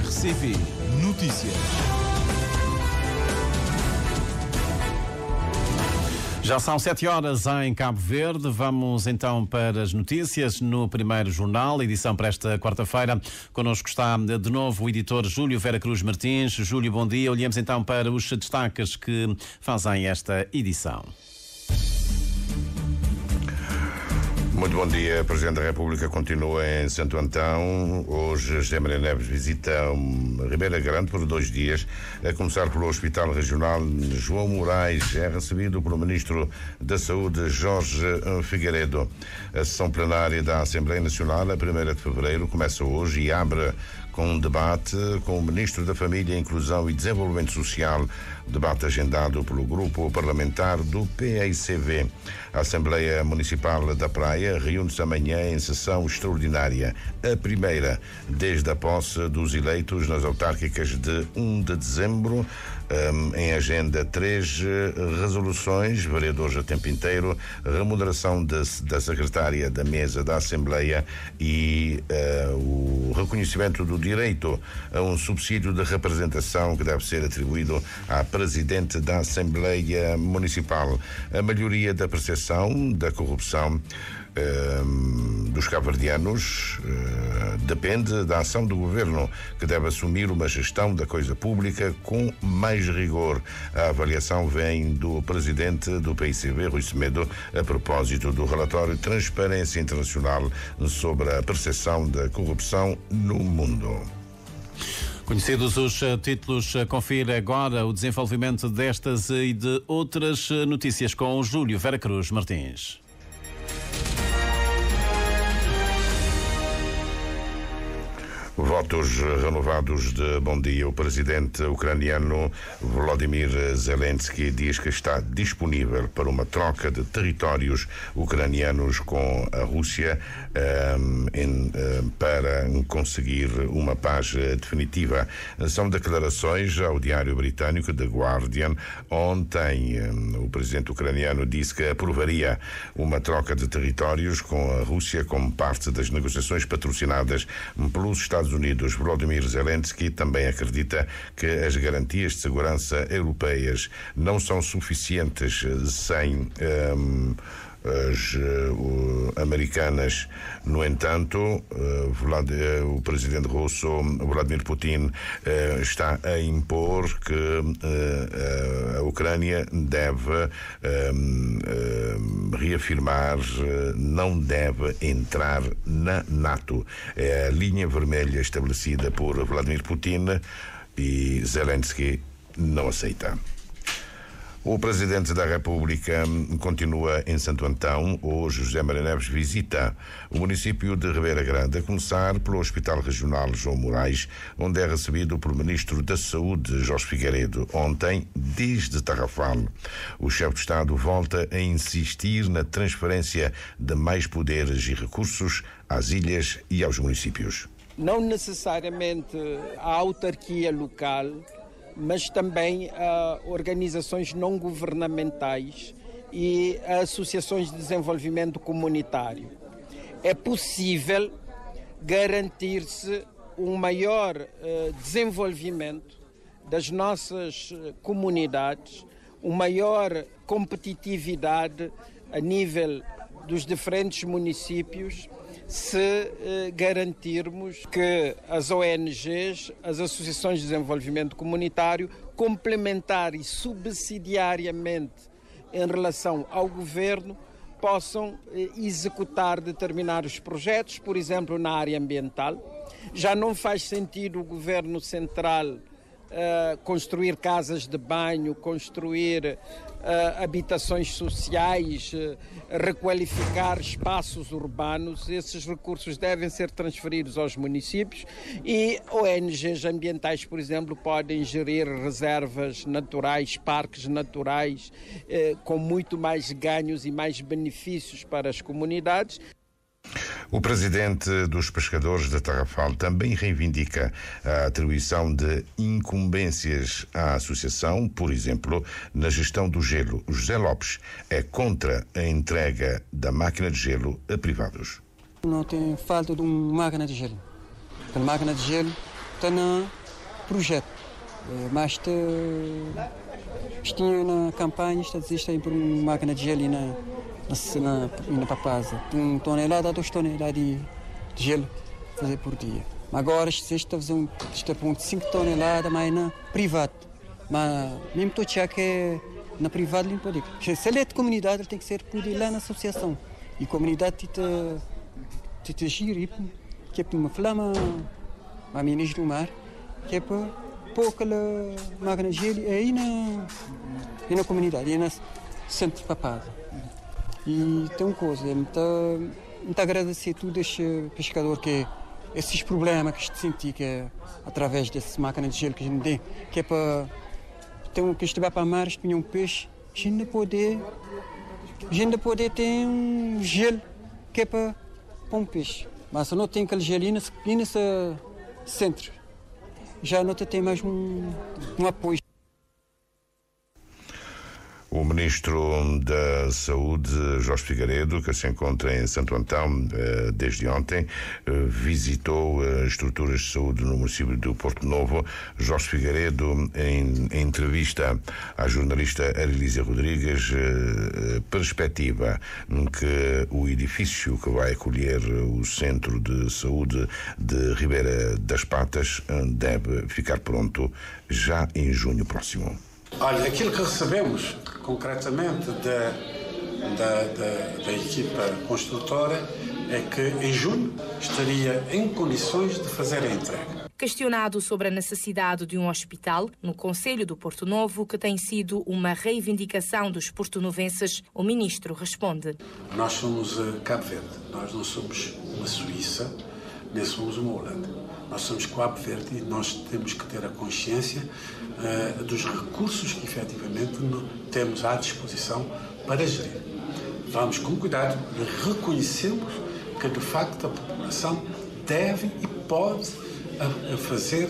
RCP Notícias. Já são 7 horas em Cabo Verde. Vamos então para as notícias no primeiro jornal, edição para esta quarta-feira. Connosco está de novo o editor Júlio Vera Cruz Martins. Júlio, bom dia. Olhamos então para os destaques que fazem esta edição. Muito bom dia. O Presidente da República continua em Santo Antão. Hoje, José Maria Neves visita Ribeira Grande por 2 dias, a começar pelo Hospital Regional João Moraes. É recebido pelo Ministro da Saúde, Jorge Figueiredo. A sessão plenária da Assembleia Nacional, a 1ª de fevereiro, começa hoje e abre com um debate com o Ministro da Família, Inclusão e Desenvolvimento Social, debate agendado pelo Grupo Parlamentar do PICV. A Assembleia Municipal da Praia reúne-se amanhã em sessão extraordinária, a primeira desde a posse dos eleitos nas autárquicas de 1 de dezembro. Em agenda 3 resoluções, vereadores a tempo inteiro, remuneração da secretária da mesa da Assembleia e o reconhecimento do direito a um subsídio de representação que deve ser atribuído à Presidente da Assembleia Municipal. A melhoria da percepção da corrupção dos cabo-verdianos depende da ação do Governo, que deve assumir uma gestão da coisa pública com mais rigor. A avaliação vem do Presidente do PICV, Rui Semedo, a propósito do relatório Transparência Internacional sobre a percepção da corrupção no mundo. Conhecidos os títulos, confira agora o desenvolvimento destas e de outras notícias com o Júlio Vera Cruz Martins. Votos renovados de bom dia. O presidente ucraniano Volodymyr Zelensky diz que está disponível para uma troca de territórios ucranianos com a Rússia para conseguir uma paz definitiva. São declarações ao diário britânico The Guardian. Ontem, o presidente ucraniano disse que aprovaria uma troca de territórios com a Rússia como parte das negociações patrocinadas pelos Estados Unidos. Volodymyr Zelensky também acredita que as garantias de segurança europeias não são suficientes sem as americanas. No entanto, o presidente russo Vladimir Putin está a impor que a Ucrânia deve reafirmar, não deve entrar na NATO. É a linha vermelha estabelecida por Vladimir Putin e Zelensky não aceita. O Presidente da República continua em Santo Antão. Hoje, José Maria Neves visita o município de Ribeira Grande, a começar pelo Hospital Regional João Moraes, onde é recebido pelo Ministro da Saúde, Jorge Figueiredo. Ontem, desde Tarrafal, o chefe de Estado volta a insistir na transferência de mais poderes e recursos às ilhas e aos municípios. Não necessariamente a autarquia local, mas também a organizações não governamentais e associações de desenvolvimento comunitário. É possível garantir-se um maior desenvolvimento das nossas comunidades, uma maior competitividade a nível dos diferentes municípios, se garantirmos que as ONGs, as associações de desenvolvimento comunitário, complementar e subsidiariamente em relação ao governo, possam executar determinados projetos, por exemplo, na área ambiental. Já não faz sentido o governo central construir casas de banho, construir habitações sociais, requalificar espaços urbanos. Esses recursos devem ser transferidos aos municípios e ONGs ambientais, por exemplo, podem gerir reservas naturais, parques naturais, com muito mais ganhos e mais benefícios para as comunidades. O presidente dos pescadores de Tarrafal também reivindica a atribuição de incumbências à associação, por exemplo, na gestão do gelo. José Lopes é contra a entrega da máquina de gelo a privados. Não tem falta de uma máquina de gelo. A máquina de gelo está no projeto. Mas tinha na campanha, está existindo por uma máquina de gelo na Papasa. Tem 1 tonelada, 2 toneladas de gelo fazer por dia. Mas agora está fazendo 5 toneladas, mas na privado. Mas mesmo que é na privada, não pode. Se ele é de comunidade, ele tem que ser por lá na associação. E a comunidade te gira, que é uma flama, a meninas do mar, que é para pôr aquela máquina de gelo aí na comunidade, aí na centro de Papasa. E tem uma coisa, muito agradecer a todo este pescador que esses problemas que a gente senti que é através dessa máquina de gelo que a gente tem, que é para que estiver para mar, tinha um peixe, a gente poder ter um gelo que é para um peixe. Mas se não tem aquele gelo nesse centro, já não tem mais um apoio. O Ministro da Saúde, Jorge Figueiredo, que se encontra em Santo Antão desde ontem, visitou estruturas de saúde no município do Porto Novo. Jorge Figueiredo, em entrevista à jornalista Arilísia Rodrigues, perspectiva que o edifício que vai acolher o Centro de Saúde de Ribeira das Patas deve ficar pronto já em junho próximo. Olha, aquilo que recebemos concretamente da equipa construtora é que em junho estaria em condições de fazer a entrega. Questionado sobre a necessidade de um hospital no concelho do Porto Novo, que tem sido uma reivindicação dos portonovenses, o ministro responde: Nós somos Cabo Verde, nós não somos uma Suíça, nem somos uma Holanda. Nós somos Cabo Verde e nós temos que ter a consciência dos recursos que efetivamente temos à disposição para gerir. Vamos com cuidado e reconhecemos que de facto a população deve e pode fazer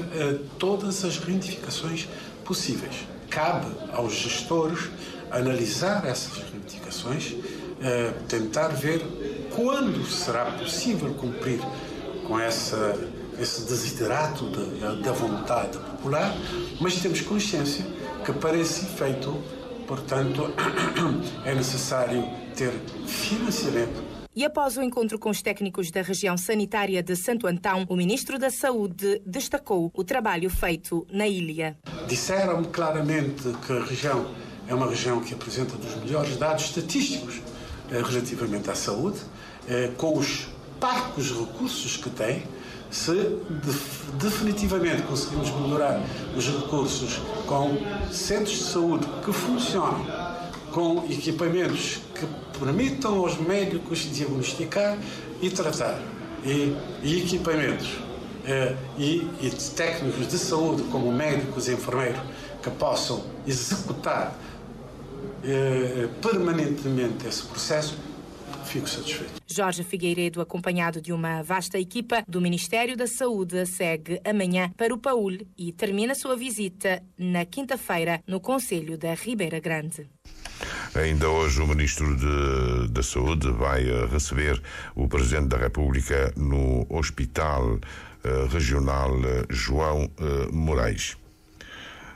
todas as reivindicações possíveis. Cabe aos gestores analisar essas reivindicações, tentar ver quando será possível cumprir com esse desiderato da vontade popular, mas temos consciência que para esse efeito, portanto, é necessário ter financiamento. E após o encontro com os técnicos da região sanitária de Santo Antão, o ministro da Saúde destacou o trabalho feito na ilha. Disseram-me claramente que a região é uma região que apresenta dos melhores dados estatísticos relativamente à saúde, com os parcos recursos que tem. Se definitivamente conseguimos melhorar os recursos com centros de saúde que funcionam, com equipamentos que permitam aos médicos diagnosticar e tratar, e equipamentos e técnicos de saúde, como médicos e enfermeiros, que possam executar permanentemente esse processo, fico satisfeito. Jorge Figueiredo, acompanhado de uma vasta equipa do Ministério da Saúde, segue amanhã para o Paúl e termina sua visita na quinta-feira no concelho da Ribeira Grande. Ainda hoje o Ministro da Saúde vai receber o Presidente da República no Hospital Regional João Moraes.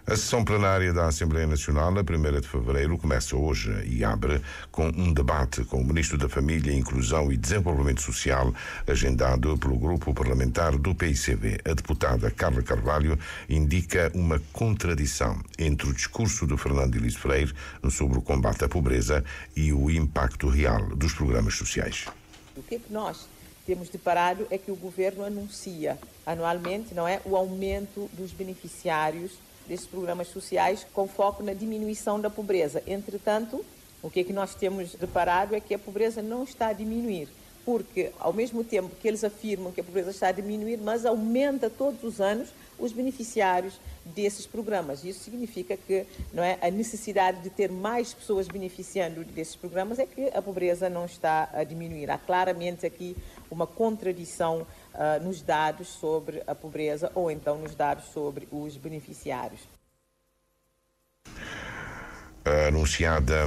A sessão plenária da Assembleia Nacional, a 1ª de fevereiro, começa hoje e abre com um debate com o Ministro da Família, Inclusão e Desenvolvimento Social, agendado pelo Grupo Parlamentar do PICV. A deputada Carla Carvalho indica uma contradição entre o discurso de Fernando Eliso Freire sobre o combate à pobreza e o impacto real dos programas sociais. O que nós temos deparado é que o Governo anuncia anualmente, não é, o aumento dos beneficiários desses programas sociais com foco na diminuição da pobreza. Entretanto, o que nós temos reparado é que a pobreza não está a diminuir, porque ao mesmo tempo que eles afirmam que a pobreza está a diminuir, mas aumenta todos os anos os beneficiários desses programas. Isso significa que, não é, a necessidade de ter mais pessoas beneficiando desses programas é que a pobreza não está a diminuir. Há claramente aqui uma contradição nos dados sobre a pobreza ou então nos dados sobre os beneficiários. A anunciada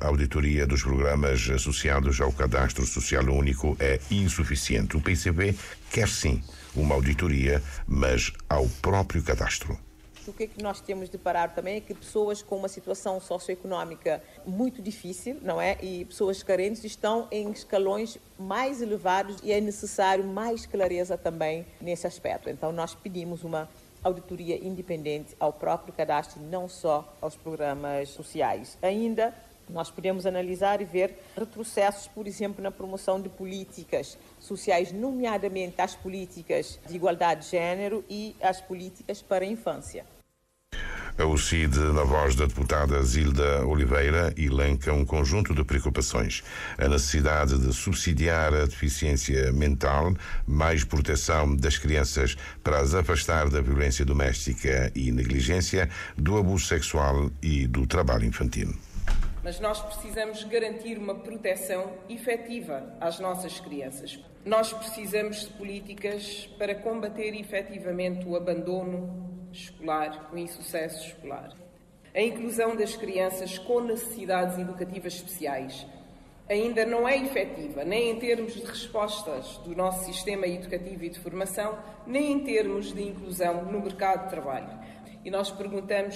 auditoria dos programas associados ao Cadastro Social Único é insuficiente. O PCP quer sim uma auditoria, mas ao próprio cadastro. O que é que nós temos de parar também é que pessoas com uma situação socioeconómica muito difícil, não é? E pessoas carentes estão em escalões mais elevados e é necessário mais clareza também nesse aspecto. Então nós pedimos uma auditoria independente ao próprio cadastro, não só aos programas sociais. Ainda nós podemos analisar e ver retrocessos, por exemplo, na promoção de políticas sociais, nomeadamente as políticas de igualdade de género e as políticas para a infância. O CID, na voz da deputada Zilda Oliveira, elenca um conjunto de preocupações. A necessidade de subsidiar a deficiência mental, mais proteção das crianças para as afastar da violência doméstica e negligência, do abuso sexual e do trabalho infantil. Mas nós precisamos garantir uma proteção efetiva às nossas crianças. Nós precisamos de políticas para combater efetivamente o abandono escolar, o insucesso escolar. A inclusão das crianças com necessidades educativas especiais ainda não é efetiva, nem em termos de respostas do nosso sistema educativo e de formação, nem em termos de inclusão no mercado de trabalho. E nós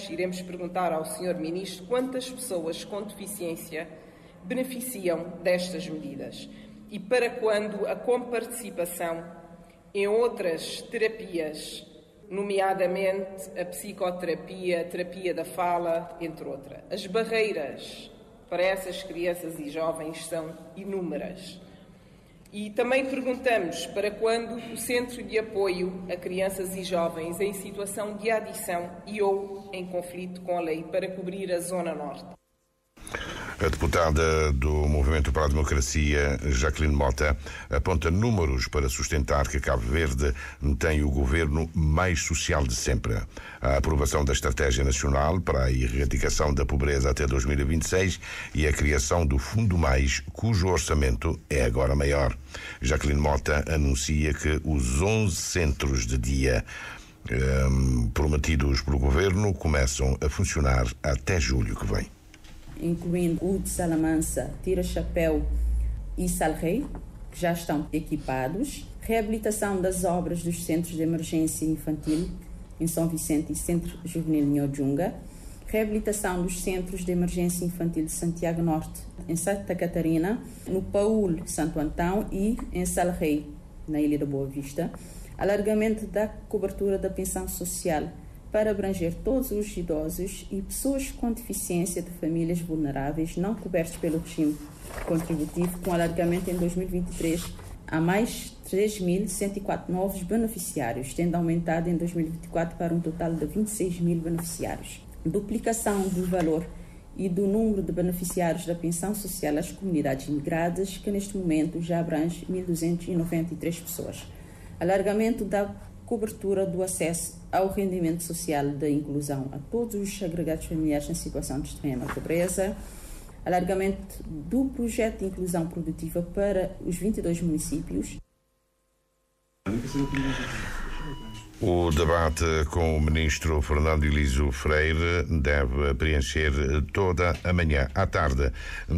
iremos perguntar ao Sr. Ministro quantas pessoas com deficiência beneficiam destas medidas e para quando a comparticipação em outras terapias, nomeadamente a psicoterapia, a terapia da fala, entre outras. As barreiras para essas crianças e jovens são inúmeras. E também perguntamos para quando o Centro de Apoio a Crianças e Jovens em situação de adição e ou em conflito com a lei para cobrir a Zona Norte. A deputada do Movimento para a Democracia, Jacqueline Mota, aponta números para sustentar que Cabo Verde tem o governo mais social de sempre. A aprovação da Estratégia Nacional para a Erradicação da Pobreza até 2026 e a criação do Fundo Mais, cujo orçamento é agora maior. Jacqueline Mota anuncia que os 11 centros de dia prometidos pelo governo começam a funcionar até julho que vem, incluindo o de Salamanca, Tira Chapéu e Salrei, que já estão equipados, reabilitação das obras dos centros de emergência infantil em São Vicente e Centro Juvenil em Ojunga, reabilitação dos centros de emergência infantil de Santiago Norte, em Santa Catarina, no Paúl, Santo Antão e em Salrei, na Ilha da Boa Vista, alargamento da cobertura da pensão social para abranger todos os idosos e pessoas com deficiência de famílias vulneráveis não cobertos pelo regime contributivo, com alargamento em 2023 a mais 3.104 novos beneficiários, tendo aumentado em 2024 para um total de 26 mil beneficiários. Duplicação do valor e do número de beneficiários da pensão social às comunidades imigradas, que neste momento já abrange 1.293 pessoas. Alargamento da cobertura do acesso ao rendimento social da inclusão a todos os agregados familiares em situação de extrema pobreza, alargamento do projeto de inclusão produtiva para os 22 municípios. O debate com o ministro Fernando Elísio Freire deve preencher toda a manhã. À tarde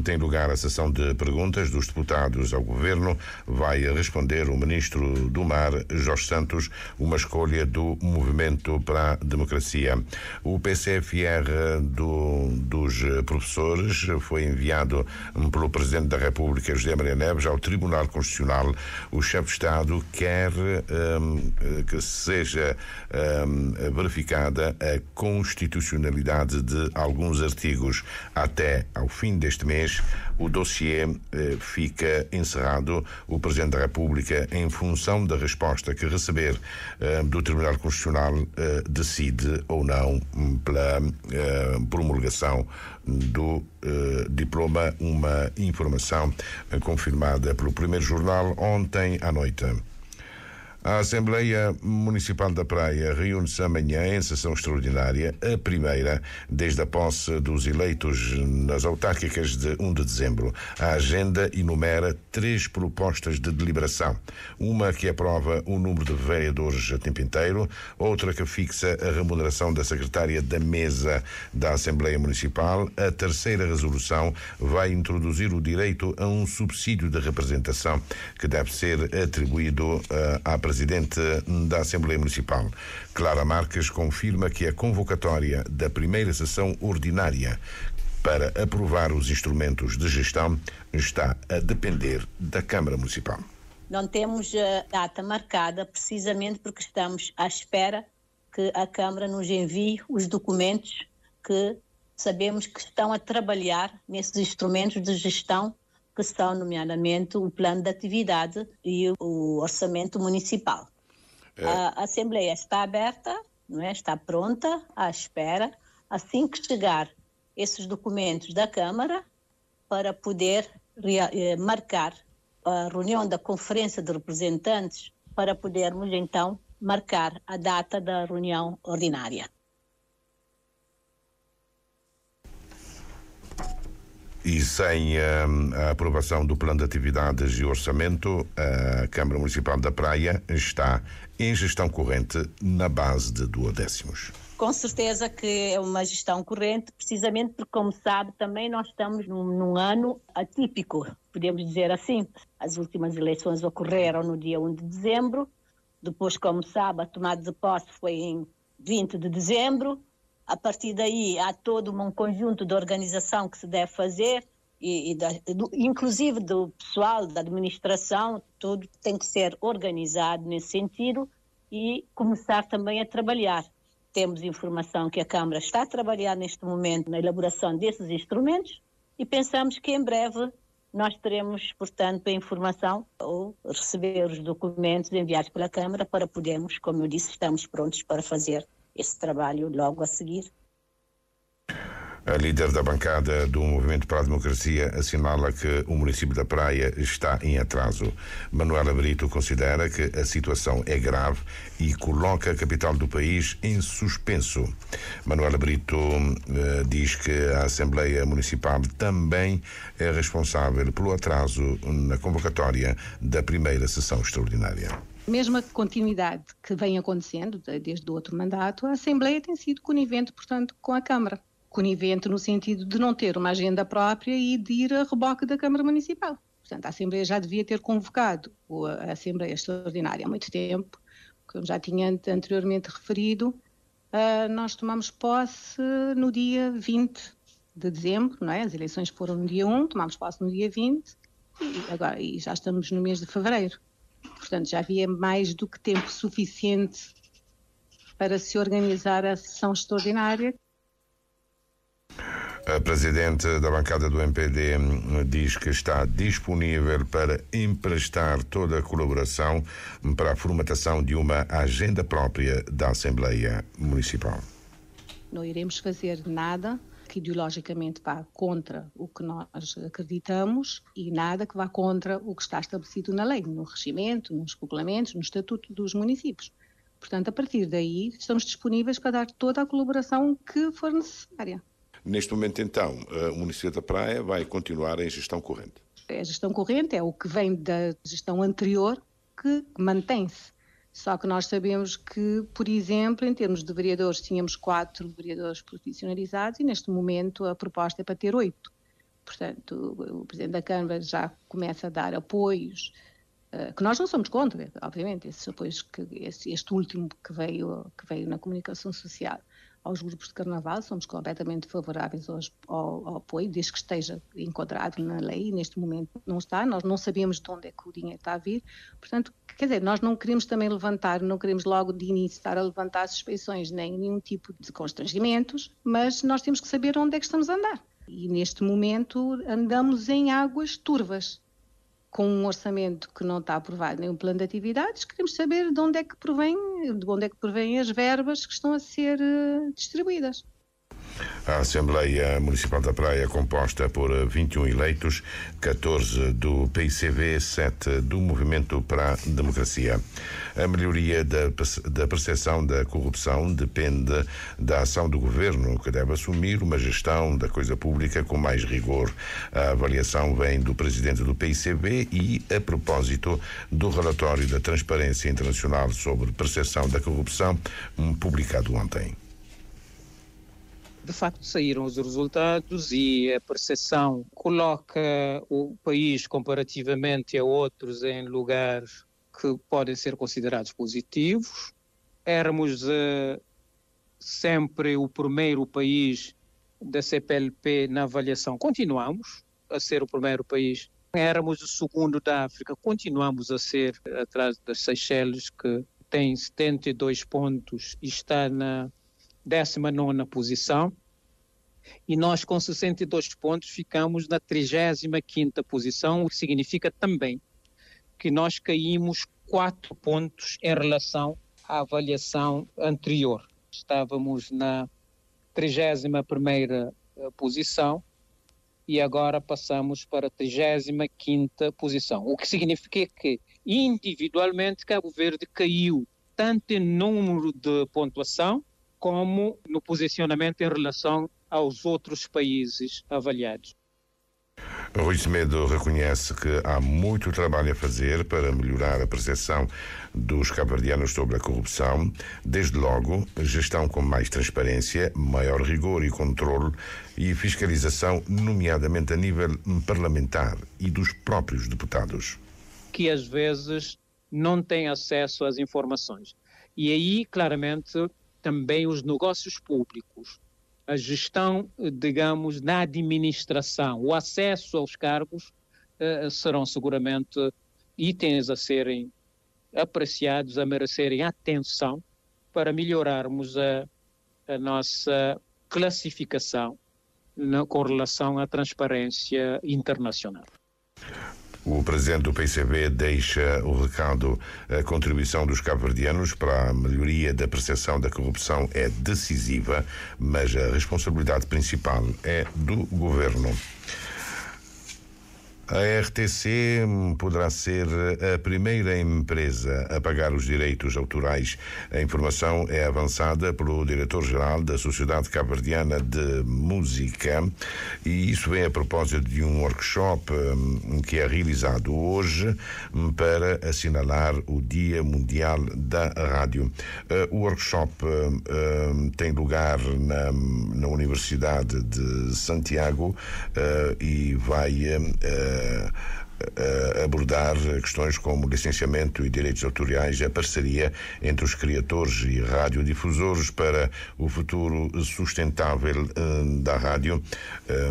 tem lugar a sessão de perguntas dos deputados ao governo. Vai responder o ministro do Mar, Jorge Santos, uma escolha do Movimento para a Democracia. O PCFR dos professores foi enviado pelo Presidente da República, José Maria Neves, ao Tribunal Constitucional. O chefe de Estado quer que seja verificada a constitucionalidade de alguns artigos. Até ao fim deste mês, o dossiê fica encerrado. O Presidente da República, em função da resposta que receber do Tribunal Constitucional, decide ou não pela promulgação do diploma, uma informação confirmada pelo Primeiro Jornal ontem à noite. A Assembleia Municipal da Praia reúne-se amanhã em sessão extraordinária, a primeira desde a posse dos eleitos nas autárquicas de 1 de dezembro. A agenda enumera 3 propostas de deliberação. Uma que aprova o número de vereadores a tempo inteiro, outra que fixa a remuneração da secretária da mesa da Assembleia Municipal. A terceira resolução vai introduzir o direito a um subsídio de representação que deve ser atribuído à Presidente da Assembleia Municipal. Clara Marques confirma que a convocatória da primeira sessão ordinária para aprovar os instrumentos de gestão está a depender da Câmara Municipal. Não temos data marcada precisamente porque estamos à espera que a Câmara nos envie os documentos que sabemos que estão a trabalhar nesses instrumentos de gestão, que são, nomeadamente, o plano de atividade e o orçamento municipal. A Assembleia está aberta, não é? Está pronta, à espera, assim que chegar esses documentos da Câmara, para poder marcar a reunião da Conferência de Representantes, para podermos, então, marcar a data da reunião ordinária. E sem a aprovação do plano de atividades e orçamento, a Câmara Municipal da Praia está em gestão corrente na base de duodécimos. Com certeza que é uma gestão corrente, precisamente porque, como sabe, também nós estamos num ano atípico, podemos dizer assim. As últimas eleições ocorreram no dia 1 de dezembro, depois, como sabe, a tomada de posse foi em 20 de dezembro. A partir daí há todo um conjunto de organização que se deve fazer, inclusive do pessoal, da administração, tudo tem que ser organizado nesse sentido e começar também a trabalhar. Temos informação que a Câmara está a trabalhar neste momento na elaboração desses instrumentos e pensamos que em breve nós teremos, portanto, a informação ou receber os documentos enviados pela Câmara para podermos, como eu disse, estamos prontos para fazer esse trabalho logo a seguir. A líder da bancada do Movimento para a Democracia assinala que o município da Praia está em atraso. Manuela Brito considera que a situação é grave e coloca a capital do país em suspenso. Manuela Brito diz que a Assembleia Municipal também é responsável pelo atraso na convocatória da primeira sessão extraordinária. Mesmo a continuidade que vem acontecendo desde o outro mandato, a Assembleia tem sido conivente, portanto, com a Câmara. Conivente no sentido de não ter uma agenda própria e de ir a reboque da Câmara Municipal. Portanto, a Assembleia já devia ter convocado a Assembleia Extraordinária há muito tempo, como já tinha anteriormente referido. Nós tomamos posse no dia 20 de dezembro, não é? As eleições foram no dia 1, tomamos posse no dia 20 e já estamos no mês de fevereiro. Portanto, já havia mais do que tempo suficiente para se organizar a sessão extraordinária. A presidente da bancada do MPD diz que está disponível para emprestar toda a colaboração para a formatação de uma agenda própria da Assembleia Municipal. Não iremos fazer nada que ideologicamente vá contra o que nós acreditamos e nada que vá contra o que está estabelecido na lei, no regimento, nos regulamentos, no estatuto dos municípios. Portanto, a partir daí, estamos disponíveis para dar toda a colaboração que for necessária. Neste momento, então, o município da Praia vai continuar em gestão corrente? A gestão corrente é o que vem da gestão anterior, que mantém-se. Só que nós sabemos que, por exemplo, em termos de vereadores, tínhamos 4 vereadores profissionalizados e neste momento a proposta é para ter 8. Portanto, o Presidente da Câmara já começa a dar apoios, que nós não somos contra, obviamente, esses apoios, este último que veio na comunicação social aos grupos de carnaval, somos completamente favoráveis ao apoio, desde que esteja enquadrado na lei, e neste momento não está, nós não sabemos de onde é que o dinheiro está a vir, portanto, quer dizer, nós não queremos também não queremos logo de início estar a levantar suspeições, nem nenhum tipo de constrangimentos, mas nós temos que saber onde é que estamos a andar. E neste momento andamos em águas turvas, com um orçamento que não está aprovado, nem um plano de atividades, queremos saber de onde é que provém as verbas que estão a ser distribuídas. A Assembleia Municipal da Praia, composta por 21 eleitos, 14 do PICV, 7 do Movimento para a Democracia. A melhoria da percepção da corrupção depende da ação do governo, que deve assumir uma gestão da coisa pública com mais rigor. A avaliação vem do presidente do PICV e a propósito do relatório da Transparência Internacional sobre percepção da corrupção, publicado ontem. De facto, saíram os resultados e a percepção coloca o país, comparativamente a outros, em lugares que podem ser considerados positivos. Éramos sempre o primeiro país da CPLP na avaliação. Continuamos a ser o primeiro país. Éramos o segundo da África. Continuamos a ser atrás das Seychelles, que tem 72 pontos e está na 19ª posição, e nós com 62 pontos ficamos na 35ª posição, o que significa também que nós caímos 4 pontos em relação à avaliação anterior. Estávamos na 31ª posição e agora passamos para a 35ª posição, o que significa que individualmente Cabo Verde caiu tanto em número de pontuação como no posicionamento em relação aos outros países avaliados. Rui Semedo reconhece que há muito trabalho a fazer para melhorar a percepção dos cabo-verdianos sobre a corrupção, desde logo gestão com mais transparência, maior rigor e controle e fiscalização, nomeadamente a nível parlamentar e dos próprios deputados. Que às vezes não têm acesso às informações. E aí, claramente, também os negócios públicos, a gestão, digamos, na administração, o acesso aos cargos serão seguramente itens a serem apreciados, a merecerem atenção para melhorarmos a nossa classificação com relação à transparência internacional. O presidente do PICV deixa o recado: a contribuição dos cabo-verdianos para a melhoria da percepção da corrupção é decisiva, mas a responsabilidade principal é do governo. A RTC poderá ser a primeira empresa a pagar os direitos autorais. A informação é avançada pelo diretor-geral da Sociedade Cabo-Verdiana de Música, e isso vem a propósito de um workshop que é realizado hoje para assinalar o Dia Mundial da Rádio. O workshop tem lugar na Universidade de Santiago e vai abordar questões como licenciamento e direitos autoriais, a parceria entre os criadores e radiodifusores para o futuro sustentável da rádio,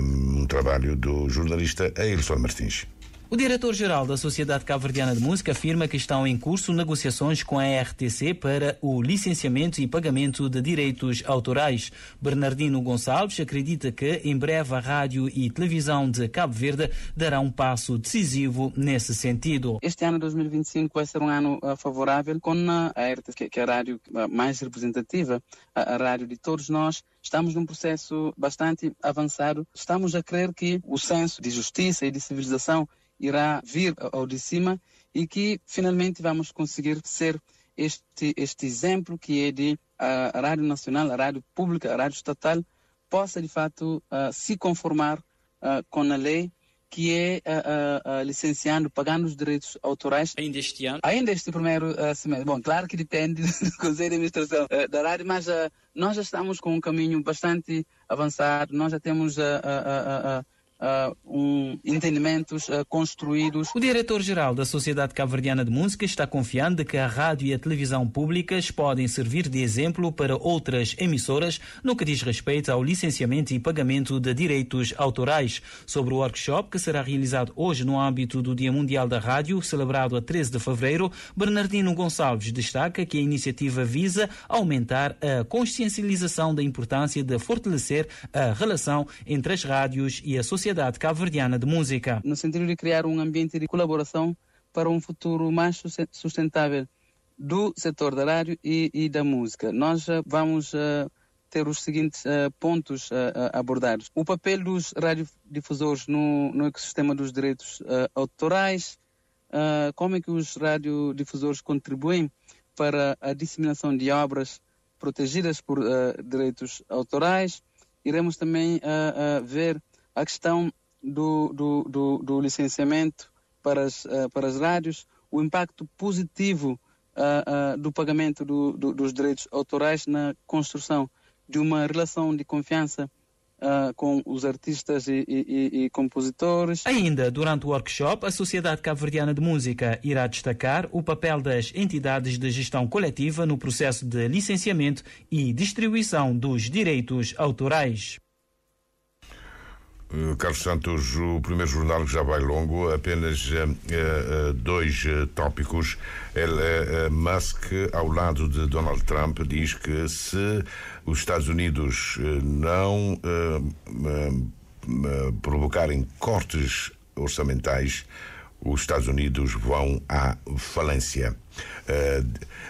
um trabalho do jornalista Ailson Martins. O diretor-geral da Sociedade Cabo-Verdiana de Música afirma que estão em curso negociações com a RTC para o licenciamento e pagamento de direitos autorais. Bernardino Gonçalves acredita que em breve a rádio e televisão de Cabo Verde dará um passo decisivo nesse sentido. Este ano 2025 vai ser um ano favorável com a RTC, que é a rádio mais representativa, a rádio de todos nós. Estamos num processo bastante avançado. Estamos a crer que o senso de justiça e de civilização irá vir ao de cima e que finalmente vamos conseguir ser este exemplo que é de a Rádio Nacional, a Rádio Pública, a Rádio Estatal possa de fato se conformar com a lei que é licenciando, pagando os direitos autorais. Ainda este ano? Ainda este primeiro semestre. Bom, claro que depende do Conselho de Administração da rádio, mas nós já estamos com um caminho bastante avançado, nós já temos entendimentos construídos. O diretor-geral da Sociedade Cabo-Verdiana de Música está confiante de que a rádio e a televisão públicas podem servir de exemplo para outras emissoras no que diz respeito ao licenciamento e pagamento de direitos autorais. Sobre o workshop que será realizado hoje no âmbito do Dia Mundial da Rádio, celebrado a 13 de fevereiro, Bernardino Gonçalves destaca que a iniciativa visa aumentar a consciencialização da importância de fortalecer a relação entre as rádios e a sociedade Cabo-Verdiana de Música. No sentido de criar um ambiente de colaboração para um futuro mais sustentável do setor da rádio e da música. Nós vamos ter os seguintes pontos abordados. O papel dos radiodifusores no ecossistema dos direitos autorais, como é que os radiodifusores contribuem para a disseminação de obras protegidas por direitos autorais. Iremos também ver a questão do licenciamento para as rádios, o impacto positivo do pagamento dos direitos autorais na construção de uma relação de confiança com os artistas e compositores. Ainda durante o workshop, a Sociedade Cabo-Verdiana de Música irá destacar o papel das entidades de gestão coletiva no processo de licenciamento e distribuição dos direitos autorais. Carlos Santos, o primeiro jornal que já vai longo, apenas 2 tópicos. Musk, ao lado de Donald Trump, diz que se os Estados Unidos não provocarem cortes orçamentais, os Estados Unidos vão à falência.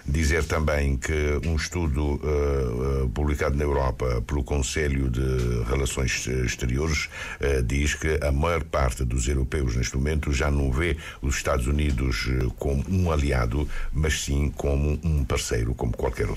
Dizer também que um estudo publicado na Europa pelo Conselho de Relações Exteriores diz que a maior parte dos europeus neste momento já não vê os Estados Unidos como um aliado, mas sim como um parceiro, como qualquer outro.